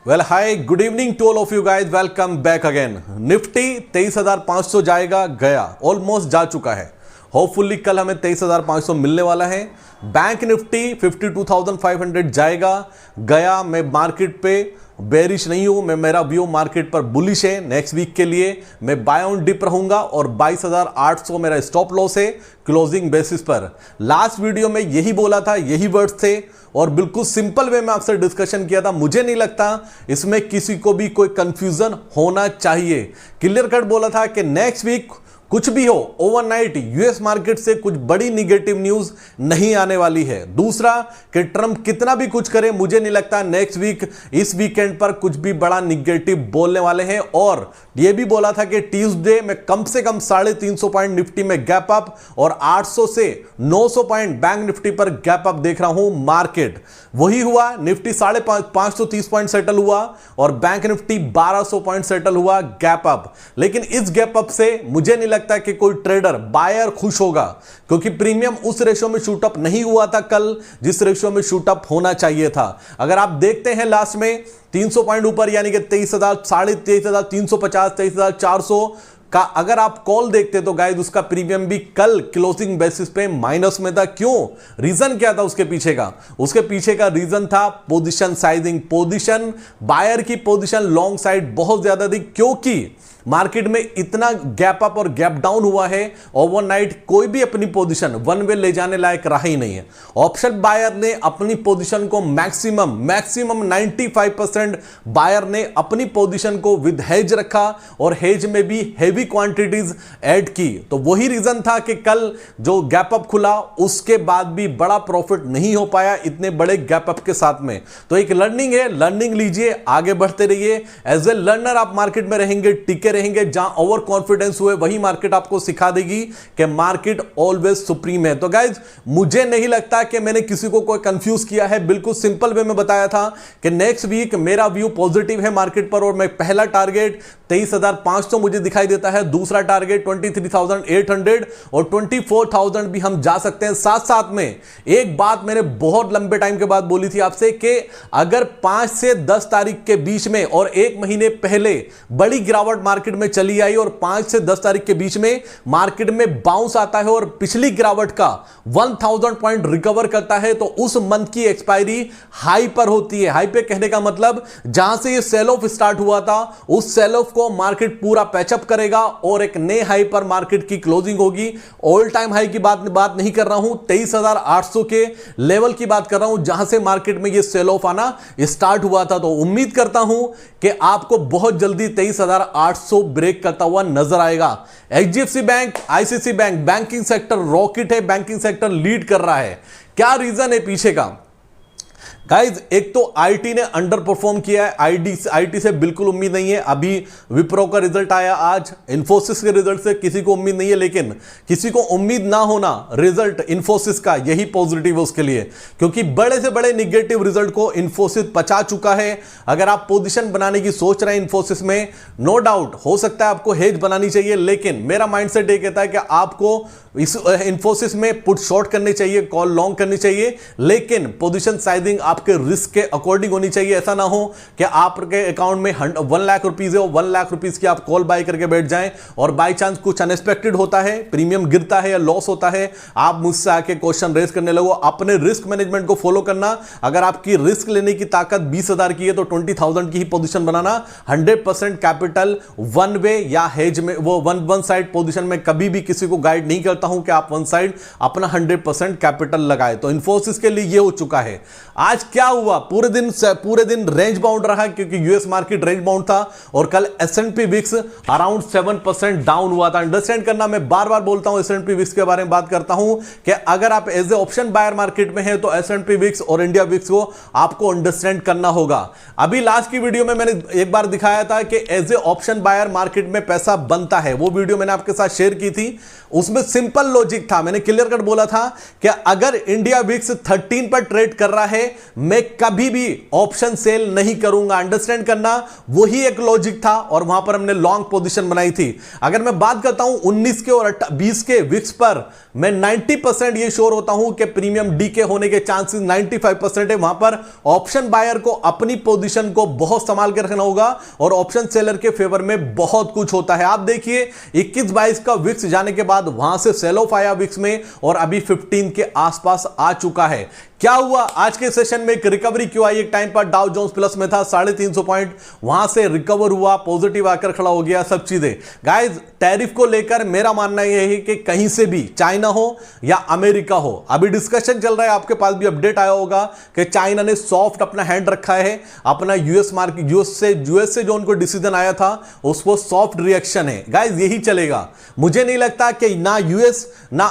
Well hi good evening to all of you guys, welcome back again. Nifty 23,500 जाएगा, गया almost जा चुका है। होपफुली कल हमें 23,500 मिलने वाला है। बैंक निफ्टी 52,500 जाएगा, गया। मैं मार्केट पे बेरिश नहीं हूं, मैं मेरा व्यू मार्केट पर बुलिश है। नेक्स्ट वीक के लिए मैं बाय ऑन डिप रहूंगा और 22,800 मेरा स्टॉप लॉस है क्लोजिंग बेसिस पर। लास्ट वीडियो में यही बोला था, यही वर्ड्स थे और बिल्कुल सिंपल वे में आपसे डिस्कशन किया था। मुझे नहीं लगता इसमें किसी को भी कोई कंफ्यूजन होना चाहिए। क्लियर कट बोला था कि नेक्स्ट वीक कुछ भी हो, ओवरनाइट यूएस मार्केट से कुछ बड़ी निगेटिव न्यूज नहीं आने वाली है। दूसरा कि ट्रंप कितना भी कुछ करे, मुझे नहीं लगता नेक्स्ट वीक इस वीकेंड पर कुछ भी बड़ा निगेटिव बोलने वाले हैं। और यह भी बोला था कि ट्यूसडे में कम से कम 350 पॉइंट निफ्टी में गैप अप और 800 से 900 पॉइंट बैंक निफ्टी पर गैप अप देख रहा हूं मार्केट। वही हुआ, निफ्टी 530 पॉइंट सेटल हुआ और बैंक निफ्टी 1200 पॉइंट सेटल हुआ गैप अप। लेकिन इस गैप अप से मुझे नहीं लगता कि कोई ट्रेडर बायर खुश होगा, क्योंकि प्रीमियम उस रेशो में शूट अप नहीं हुआ था कल जिस रेशो में शूट अप होना चाहिए था। अगर आप देखते हैं लास्ट में 300 पॉइंट ऊपर यानी कि 23,000, 23,350, 23,400 का अगर आप कॉल देखते तो गाइस उसका प्रीमियम भी कल क्लोजिंग बेसिस पे माइनस में था। क्यों? रीजन क्या था उसके पीछे का? उसके पीछे का रीजन था पोजीशन साइजिंग। पोजीशन बायर की पोजीशन लॉन्ग साइड बहुत ज्यादा थी, क्योंकि मार्केट में इतना गैप अप और गैप डाउन हुआ है, ओवरनाइट कोई भी अपनी पोजीशन वन वे ले जाने लायक रहा ही नहीं है। ऑप्शन बायर ने अपनी पोजीशन को मैक्सिमम 95% बायर ने अपनी पोजीशन को विद हेज रखा और हेज में भी हेवी क्वांटिटीज ऐड की। तो वही रीजन था कि कल जो गैप अप खुला उसके बाद भी बड़ा प्रॉफिट नहीं हो पाया इतने बड़े गैप अप के साथ में। तो एक लर्निंग है, लर्निंग लीजिए, आगे बढ़ते रहिए। एज ए लर्नर आप मार्केट में रहेंगे, टिके रहेंगे। जहां ओवर कॉन्फिडेंस हुए वही मार्केट आपको सिखा देगी कि मार्केट ऑलवेज सुप्रीम है। तो गाइज मुझे नहीं लगता कि मैंने किसी को कोई कंफ्यूज किया है। बिल्कुल सिंपल वे में बताया था कि नेक्स्ट वीक मेरा व्यू पॉजिटिव है मार्केट पर और मैं पहला टारगेट 23,500 मुझे दिखाई देता है, दूसरा टारगेट 23,800 और 24,000 भी हम जा सकते हैं। साथ साथ में एक बात मैंने बहुत लंबे टाइम के बाद बोली थी आपसे कि अगर 5 से 10 तारीख के बीच में और एक महीने पहले बड़ी गिरावट मार्केट में चली आई और 5 से 10 तारीख के बीच में मार्केट में बाउंस आता है और पिछली गिरावट का 1000 पॉइंट रिकवर करता है, तो उस मंथ की एक्सपायरी हाई पर होती है। हाई पे कहने का मतलब जहां से ये सेल ऑफ स्टार्ट हुआ था उस सेल ऑफ को मार्केट पूरा पैचअप करेगा और एक नए हाई पर मार्केट की क्लोजिंग होगी। ऑल टाइम हाई की बात नहीं कर रहा हूं, 23,800 के लेवल की बात कर रहा हूं जहां से मार्केट में ये सेल ऑफ आना स्टार्ट हुआ था। तो उम्मीद करता हूं कि आपको बहुत जल्दी 23,800 ब्रेक करता हुआ नजर आएगा। HDFC bank, ICICI bank, banking sector rocket है, बैंकिंग सेक्टर लीड कर रहा है। क्या रीजन है पीछे का? गाइज एक तो आईटी ने अंडर परफॉर्म किया है, आईटी से बिल्कुल उम्मीद नहीं है। अभी विप्रो का रिजल्ट आया आज, इन्फोसिस के रिजल्ट से किसी को उम्मीद नहीं है, लेकिन किसी को उम्मीद ना होना रिजल्ट इन्फोसिस का यही पॉजिटिव है उसके लिए, क्योंकि बड़े से बड़े निगेटिव रिजल्ट को इन्फोसिस पचा चुका है। अगर आप पोजीशन बनाने की सोच रहे हैं इन्फोसिस में, नो डाउट हो सकता है आपको हेज बनानी चाहिए, लेकिन मेरा माइंडसेट ये कहता है कि आपको इस इन्फोसिस में पुट शॉर्ट करनी चाहिए, कॉल लॉन्ग करनी चाहिए, लेकिन पोजीशन साइजिंग आपके रिस्क के अकॉर्डिंग होनी चाहिए। ऐसा ना हो कि आपके अकाउंट में 1 लाख रुपीस है और 1 लाख रुपीस की आप कॉल बाय करके बैठ जाएं और बाय चांस कुछ अनएक्सपेक्टेड होता है, प्रीमियम गिरता है या लॉस होता है, आप मुझसे आके क्वेश्चन रेज करने लगो। अपने रिस्क मैनेजमेंट को फॉलो करना। अगर आपकी रिस्क लेने की ताकत 20,000 की है तो 20,000 की ही पोजीशन बनाना। 100% कैपिटल वन वे या हेज में, वो वन साइड पोजीशन में कभी भी किसी को गाइड नहीं करता हूं कि आप वन साइड अपना 100% कैपिटल लगाए। तो इन्फोसिस के लिए ये हो चुका है। आज क्या हुआ? पूरे दिन रेंज बाउंड रहा, क्योंकि यूएस मार्केट रेंज बाउंड था और कल एसएनपी विक्स अराउंड 7% डाउन हुआ था। अंडरस्टैंड करना, मैं बार बार बोलता हूं एसएनपी विक्स के बारे में बात करता हूं कि अगर आप as a option buyer market में हैं तो एसएनपी विक्स और इंडिया विक्स को आपको अंडरस्टैंड करना होगा। अभी लास्ट की वीडियो में मैंने एक बार दिखाया था कि as a option buyer market में पैसा बनता है, वो वीडियो मैंने आपके साथ शेयर की थी। उसमें सिंपल सिंपल लॉजिक था, मैंने क्लियर कट बोला था कि अगर इंडिया विक्स 13 पर ट्रेड कर रहा है मैं कभी भी ऑप्शन सेल नहीं करूंगा। अंडरस्टैंड करना, वही एक लॉजिक था और वहां पर हमने लॉन्ग पोजीशन बनाई थी। अगर मैं बात करता हूं 19 के और 20 के विक्स पर, मैं 90% ये श्योर होता हूं कि प्रीमियम डीके होने के चांसेस 95% है। वहां पर ऑप्शन बायर को अपनी पोजीशन को बहुत संभाल के रखना होगा और ऑप्शन सेलर के फेवर में बहुत कुछ होता है। आप देखिए 21-22 का विक्स जाने के बाद वहां से सेल ऑफ आया विक्स में और अभी 15 के आसपास आ चुका है। क्या हुआ आज के सेशन में? एक रिकवरी क्यों आई? एक टाइम पर डाउ जोन्स प्लस में था 350 पॉइंट, वहां से रिकवर हुआ, पॉजिटिव आकर खड़ा हो गया, सब चीजें। गाइस टैरिफ को लेकर मेरा मानना यह है कि कहीं से भी, चाइना हो या अमेरिका हो, अभी डिस्कशन चल रहा है, आपके पास भी अपडेट आया होगा कि चाइना ने सॉफ्ट अपना हैंड रखा है, अपना यूएस मार्केट, यूएस से जो उनको डिसीजन आया था उसको सॉफ्ट रिएक्शन है। गाइस यही चलेगा। मुझे नहीं लगता कि ना यूएस ना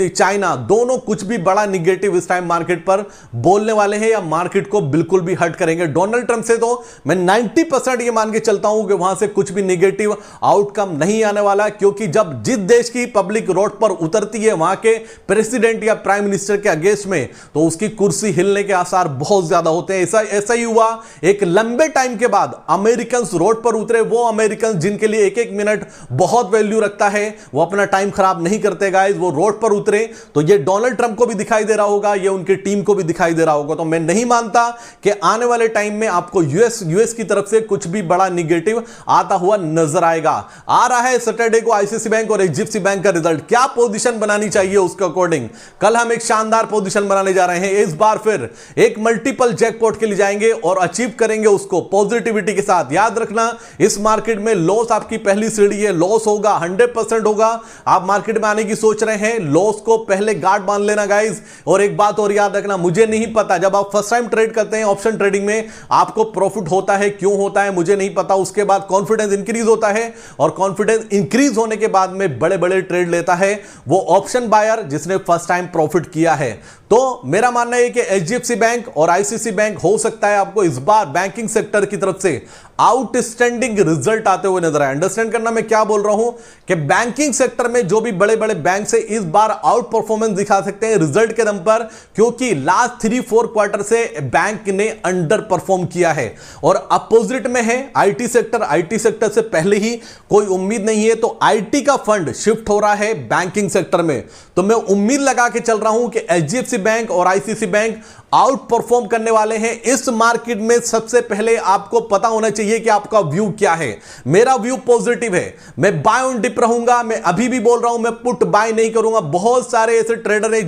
चाइना दोनों कुछ भी बड़ा निगेटिव इस टाइम मार्केट पर बोलने वाले हैं या मार्केट को बिल्कुल भी हर्ट करेंगे। डोनाल्ड ट्रंप से तो मैं 90% ये मान के चलता हूं कि वहां से कुछ भी नेगेटिव आउटकम नहीं आने वाला, क्योंकि जब जिस देश की पब्लिक रोड पर उतरती है वहां के प्रेसिडेंट या प्राइम मिनिस्टर के अगेंस्ट में, तो उसकी कुर्सी हिलने के आसार बहुत ज्यादा होते हैं। ऐसा ही हुआ एक लंबे टाइम के बाद अमेरिकन रोड पर उतरे, वो अमेरिकन जिनके लिए एक एक मिनट बहुत वैल्यू रखता है, वो अपना टाइम खराब नहीं करते गाइस, वो रोड पर उतरे। तो ये डोनाल्ड ट्रंप को भी दिखाई दे रहा होगा, ये उनकी टीम को भी दिखाई दे रहा होगा। तो मैं नहीं मानता कि आने वाले टाइम में आपको यूएस की तरफ से कुछ भी बड़ा नेगेटिव आता हुआ नजर आएगा। आ रहा है सैटरडे को आईसीआईसीआई बैंक और एचडीएफसी बैंक का रिजल्ट, क्या पोजीशन बनानी चाहिए उसके अकॉर्डिंग। कल हम एक शानदार पोजीशन बनाने जा रहे हैं, इस बार फिर एक मल्टीपल जैकपॉट के लिए जाएंगे और अचीव करेंगे उसको पॉजिटिविटी के साथ। याद रखना इस मार्केट में लॉस आपकी पहली सीढ़ी है, लॉस होगा, 100% होगा। आप मार्केट में आने की सोच रहे हैं, लॉस को पहले गार्ड बांध लेना गाइस। और एक बात और याद रखना, मुझे नहीं पता जब आप फर्स्ट टाइम ट्रेड करते हैं ऑप्शन ट्रेडिंग में आपको प्रॉफिट होता है, क्यों होता है मुझे नहीं पता। उसके बाद कॉन्फिडेंस इंक्रीज होता है और कॉन्फिडेंस इंक्रीज होने के बाद में बड़े बड़े ट्रेड लेता है वो ऑप्शन बायर जिसने फर्स्ट टाइम प्रॉफिट किया है। तो मेरा मानना है कि एचडीएफसी बैंक और आईसीआईसीआई बैंक हो सकता है आपको इस बार बैंकिंग सेक्टर की तरफ से आउटस्टैंडिंग रिजल्ट आते हुए नजर आए। अंडरस्टैंड करना मैं क्या बोल रहा हूं कि बैंकिंग सेक्टर में जो भी बड़े बड़े बैंक से इस बार आउट परफॉर्मेंस दिखा सकते हैं रिजल्ट के दम पर, क्योंकि लास्ट 3-4 क्वार्टर से बैंक ने अंडर परफॉर्म किया है। और अपोजिट में है आईटी सेक्टर, आईटी सेक्टर से पहले ही कोई उम्मीद नहीं है, तो आईटी का फंड शिफ्ट हो रहा है बैंकिंग सेक्टर में। तो मैं उम्मीद लगा के चल रहा हूं कि एचडीएफसी बैंक और आईसीआईसीआई बैंक आउट परफॉर्म करने वाले हैं इस मार्केट में। सबसे पहले आपको पता होना चाहिए कि आपका व्यू क्या है। मेरा व्यू पॉजिटिव है, मैं बाय ऑन डिप रहूंगा। मैं अभी भी बोल रहा हूं मैं पुट बाय नहीं करूंगा। बहुत सारे ऐसे ट्रेडर हैं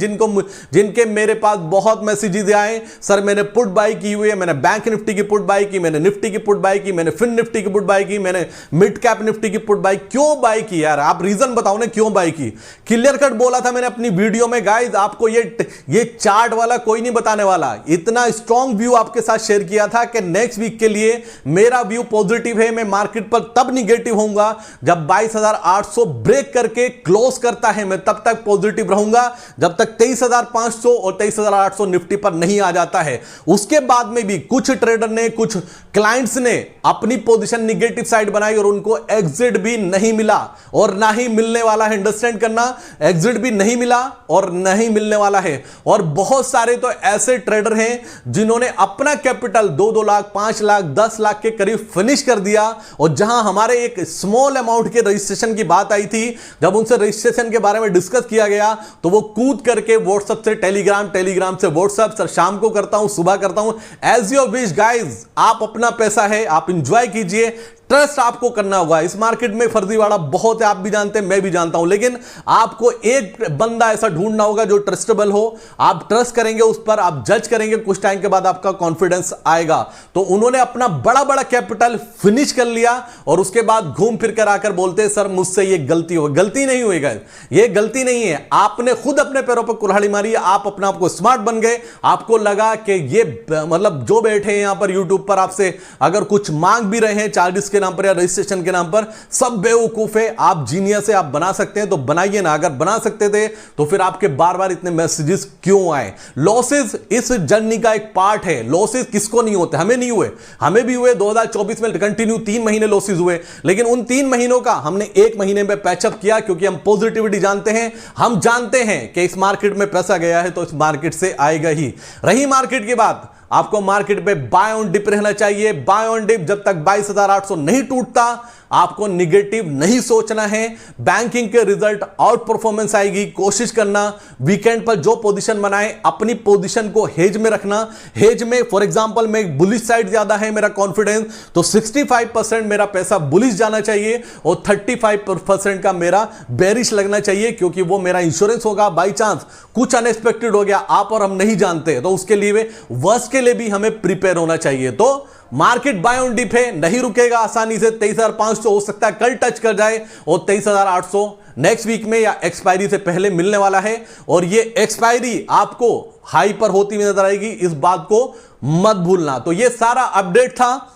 जिनके मेरे पास बहुत मैसेजेस आए, सर मैंने पुट बाय की हुई है, मैंने बैंक निफ्टी की पुट बाय की, मैंने निफ्टी की पुट बाय की, मैंने फिन निफ्टी की पुट बाय की, मैंने मिड कैप निफ्टी की पुट बाय। क्यों बाय की यार? आप रीजन बताओ ना क्यों बाय की। क्लियर कट बोला था मैंने अपनी वीडियो में गाइस, आपको ये चार्ट वाला कोई नहीं बताने वाला। इतना स्ट्रॉन्ग व्यू आपके साथ शेयर किया था कि नेक्स्ट वीक के लिए मेरा व्यू पॉजिटिव है। मैं मार्केट पर तब निगेटिव होऊंगा जब 22,800 ब्रेक करके क्लोज करता है, मैं तब तक पॉजिटिव रहूंगा जब तक 23,500 और 23,800 निफ्टी पर नहीं आ जाता है। उसके बाद में भी कुछ ट्रेडर ने, कुछ क्लाइंट्स ने अपनी पोजीशन निगेटिव साइड बनाई और उनको एग्जिट भी नहीं मिला और ना ही मिलने वाला है। अंडरस्टैंड करना, एग्जिट भी नहीं मिला और नहीं मिलने वाला है। और बहुत सारे तो ऐसे ट्रेडर हैं जिन्होंने अपना कैपिटल 2-2 लाख, 5 लाख, 10 लाख के करीब फिनिश कर दिया। और जहां हमारे एक स्मॉल अमाउंट के रजिस्ट्रेशन की बात आई थी, जब उनसे रजिस्ट्रेशन के बारे में डिस्कस किया गया तो वो कूद करके व्हाट्सएप से टेलीग्राम से व्हाट्सएप, सर शाम को करता हूं, सुबह करता हूं, एज योर विश गाइज। आप अपना पैसा है, आप इंजॉय कीजिए, ट्रस्ट आपको करना होगा। इस मार्केट में फर्जीवाड़ा बहुत है, आप भी जानते हैं, मैं भी जानता हूं, लेकिन आपको एक बंदा ऐसा ढूंढना होगा जो ट्रस्टेबल हो। आप ट्रस्ट करेंगे उस पर, आप जज करेंगे, कुछ टाइम के बाद आपका कॉन्फिडेंस आएगा। तो उन्होंने अपना बड़ा बड़ा कैपिटल फिनिश कर लिया और उसके बाद घूम फिर कर आकर बोलते सर मुझसे ये गलती हो। गलती नहीं हुई गाइस, ये गलती नहीं है, आपने खुद अपने पैरों पर कुल्हाड़ी मारी। आप अपने आप को स्मार्ट बन गए, आपको लगा कि ये मतलब जो बैठे हैं यहां पर यूट्यूब पर आपसे अगर कुछ मांग भी रहे हैं चार्जेस के नाम पर या रजिस्ट्रेशन के नाम पर, सब बेवकूफ है। आप जीनियस है, आप बना सकते हैं तो बनाइए ना। अगर बना सकते थे तो फिर आपके बार बार इतने मैसेजेस क्यों आए? लॉसेस इस जर्नी का एक पार्ट है। लॉसेस किसको नहीं होते? हमें नहीं हुए, हमें भी हुए। 2024 में कंटिन्यू 3 महीने लॉसेस हुए, लेकिन उन 3 महीनों का हमने 1 महीने में पैचअप किया, क्योंकि हम पॉजिटिविटी जानते हैं। हम जानते हैं कि इस मार्केट में पैसा गया है तो इस मार्केट से आएगा ही। रही मार्केट की बात, आपको मार्केट पे बाय ऑन डिप रहना चाहिए। बाय ऑन डिप जब तक 22,800 नहीं टूटता, आपको निगेटिव नहीं सोचना है। बैंकिंग के रिजल्ट आउट परफॉर्मेंस आएगी, कोशिश करना वीकेंड पर जो पोजीशन बनाए अपनी पोजीशन को हेज में रखना। हेज में फॉर एग्जांपल में बुलिश साइड ज्यादा है मेरा कॉन्फिडेंस, तो 65% मेरा पैसा बुलिश जाना चाहिए और 35% का मेरा बेरिश लगना चाहिए, क्योंकि वो मेरा इंश्योरेंस होगा। बाई चांस कुछ अनएक्सपेक्टेड हो गया, आप और हम नहीं जानते, तो उसके लिए वर्स्ट के लिए भी हमें प्रिपेयर होना चाहिए। तो मार्केट बाय ऑन डिप है, नहीं रुकेगा आसानी से। 23,500 हो सकता है कल टच कर जाए और 23,800 नेक्स्ट वीक में या एक्सपायरी से पहले मिलने वाला है। और ये एक्सपायरी आपको हाई पर होती हुई नजर आएगी, इस बात को मत भूलना। तो ये सारा अपडेट था।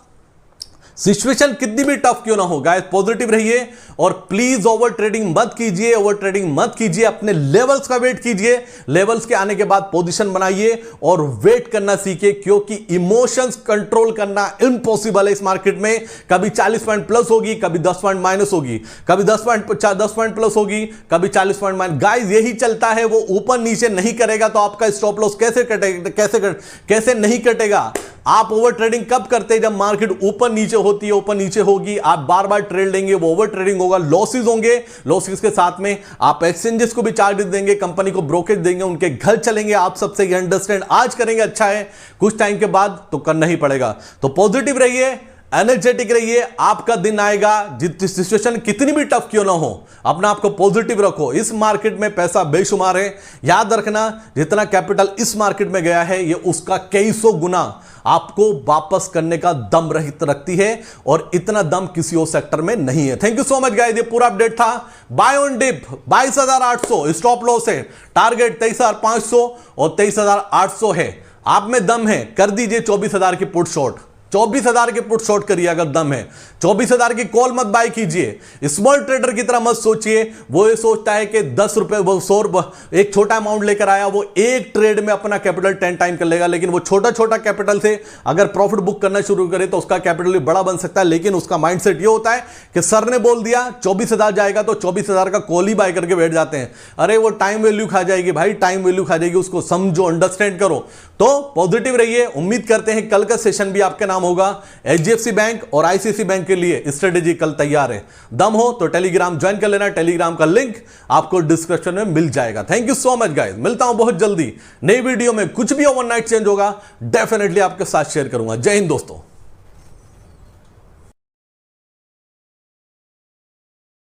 सिचुएशन कितनी भी टफ क्यों ना हो गाइस, पॉजिटिव रहिए और प्लीज ओवर ट्रेडिंग मत कीजिए। ओवर ट्रेडिंग मत कीजिए, अपने लेवल्स का वेट कीजिए। लेवल्स के आने के बाद पोजीशन बनाइए और वेट करना सीखिए, क्योंकि इमोशंस कंट्रोल करना इम्पॉसिबल है इस मार्केट में। कभी 40 पॉइंट प्लस होगी, कभी 10 पॉइंट माइनस होगी, कभी 10 पॉइंट प्लस होगी, कभी 40 पॉइंट माइनस। गाइस यही चलता है, वो ऊपर नीचे नहीं करेगा तो आपका स्टॉप लॉस कैसे कटेगा? कैसे नहीं कटेगा? आप ओवर ट्रेडिंग कब करते हैं? जब मार्केट ऊपर नीचे होती है, ऊपर नीचे होगी, आप बार बार ट्रेड लेंगे, वो ओवर ट्रेडिंग होगा, लॉसेस होंगे। लॉसेस के साथ में आप एक्सचेंजेस को भी चार्जेस देंगे, कंपनी को ब्रोकेज देंगे, उनके घर चलेंगे। आप सबसे ये अंडरस्टैंड आज करेंगे, अच्छा है, कुछ टाइम के बाद तो करना ही पड़ेगा। तो पॉजिटिव रहिए, एनर्जेटिक रहिए, आपका दिन आएगा। जितनी सिचुएशन कितनी भी टफ क्यों ना हो, अपना आपको पॉजिटिव रखो। इस मार्केट में पैसा बेशुमार है, याद रखना, जितना कैपिटल इस मार्केट में गया है ये उसका कई सौ गुना आपको वापस करने का दम रखती है, और इतना दम किसी और सेक्टर में नहीं है। Thank you so much guys, ये पूरा अपडेट था। Buy on dip 22,800 stop loss है, टारगेट 23,500 और 23,800 है। आप में दम है, कर दीजिए 24,000 की पुट शॉर्ट। 24,000 के पुट शॉर्ट करिए अगर दम है। 24,000 की कॉल मत बाय कीजिए। स्मॉल ट्रेडर की तरह मत सोचिए, वो ये सोचता है कि 10 रुपए, वो 100 रुपए एक छोटा अमाउंट लेकर आया, वो एक ट्रेड में अपना कैपिटल 10 टाइम कर लेगा। लेकिन वो छोटा छोटा कैपिटल से अगर प्रॉफिट बुक करना शुरू करे तो उसका कैपिटल भी बड़ा बन सकता है। लेकिन उसका माइंडसेट ये होता है कि सर ने बोल दिया 24,000 जाएगा तो 24,000 का कॉल ही बाय करके बैठ जाते हैं। अरे वो टाइम वैल्यू खा जाएगी भाई, टाइम वैल्यू खा जाएगी, उसको समझो, अंडरस्टैंड करो। तो पॉजिटिव रहिए। उम्मीद करते हैं कल का सेशन भी आपके नाम होगा। HDFC बैंक और ICICI बैंक के लिए स्ट्रेटेजी कल तैयार है। दम हो तो टेलीग्राम ज्वाइन कर लेना, टेलीग्राम का लिंक आपको डिस्क्रिप्शन में मिल जाएगा। Thank you so much guys, मिलता हूं बहुत जल्दी नई वीडियो में। कुछ भी ओवरनाइट चेंज होगा डेफिनेटली आपके साथ शेयर करूंगा। जय हिंद दोस्तों।